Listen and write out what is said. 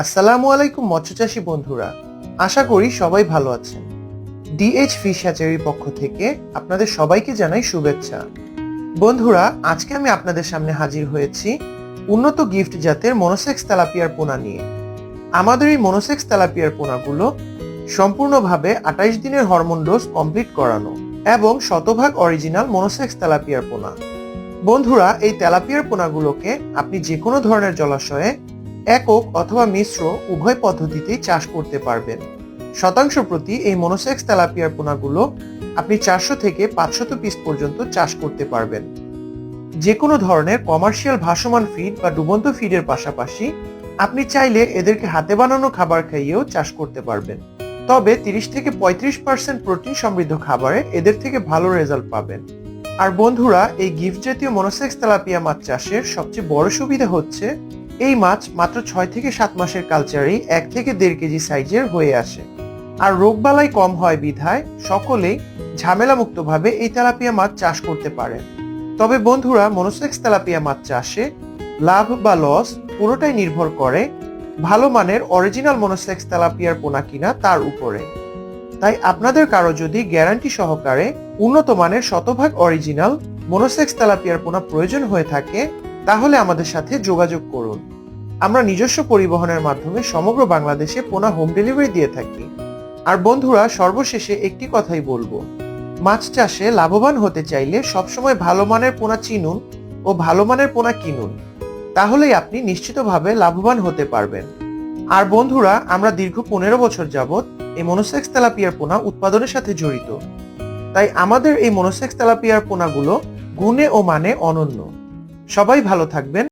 আসসালামু আলাইকুম মৎস্যচাষী বন্ধুরা, আশা করি সবাই ভালো আছেন। ডিএইচ ফিশ হ্যাচারির পক্ষ থেকে আপনাদের সবাইকে জানাই শুভেচ্ছা। বন্ধুরা, আজকে আমি আপনাদের সামনে হাজির হয়েছি উন্নত গিফট জাতের মনোসেক্স তেলাপিয়ার পোনা নিয়ে। আমাদের এই মনোসেক্স তেলাপিয়ার পোনাগুলো সম্পূর্ণভাবে 28 দিনের হরমোন ডোজ কমপ্লিট করানো এবং শতভাগ অরিজিনাল মনোসেক্স তেলাপিয়ার পোনা। বন্ধুরা, এই তেলাপিয়ার পোনাগুলোকে আপনি যে কোনো ধরনের জলাশয়ে একক অথবা মিশ্র উভয় পদ্ধতিতেই চাষ করতে পারবেন। শতাংশ প্রতি এই মনোসেক্স তেলাপিয়ার পোনাগুলো আপনি 400 থেকে 500 পিস পর্যন্ত চাষ করতে পারবেন। যে কোনো ধরনের কমার্শিয়াল ভাসমান ফিড বা ডুবন্ত ফিডের পাশাপাশি আপনি চাইলে এদেরকে হাতে বানানো খাবার খাইয়েও চাষ করতে পারবেন। তবে 30 থেকে 35% প্রোটিন সমৃদ্ধ খাবারে এদের থেকে ভালো রেজাল্ট পাবেন। আর বন্ধুরা, এই গিফট জাতীয় মনোসেক্স তেলাপিয়া মাছ চাষের সবচেয়ে বড় সুবিধা হচ্ছে এই মাছ মাত্র 6 থেকে 7 মাসের কালচারেই 1 থেকে 1.5 কেজি সাইজের হয়ে আসে। আর রোগবালাই কম হয় বিধায় সকলেই ঝামেলা মুক্তভাবে এই তেলাপিয়া মাছ চাষ করতে পারেন। তবে বন্ধুরা, মনোসেক্স তেলাপিয়া মাছ চাষে লাভ বা লস পুরোটাই নির্ভর করে ভালো মানের অরিজিনাল মনোসেক্স তেলাপিয়ার পোনা কিনা তার উপরে। তাই আপনাদের কারো যদি গ্যারান্টি সহকারে উন্নত মানের শতভাগ অরিজিনাল মনোসেক্স তেলাপিয়ার পোনা প্রয়োজন হয়ে থাকে তাহলে আমাদের সাথে যোগাযোগ করুন। আমরা নিজস্ব পরিবহনের মাধ্যমে সমগ্র বাংলাদেশে পোনা হোম ডেলিভারি দিয়ে থাকি। আর বন্ধুরা, সর্বশেষে একটি কথাই বলবো, মাছ চাষে লাভবান হতে চাইলে সবসময় ভালো মানের পোনা চিনুন ও ভালো মানের পোনা কিনুন, তাহলেই আপনি নিশ্চিতভাবে লাভবান হতে পারবেন। আর বন্ধুরা, আমরা দীর্ঘ 15 বছর যাবত এই মনোসেক্স তেলাপিয়ার পোনা উৎপাদনের সাথে জড়িত। তাই আমাদের এই মনোসেক্স তেলাপিয়ার পোনাগুলো গুণে ও মানে অনন্য। সবাই ভালো থাকবেন।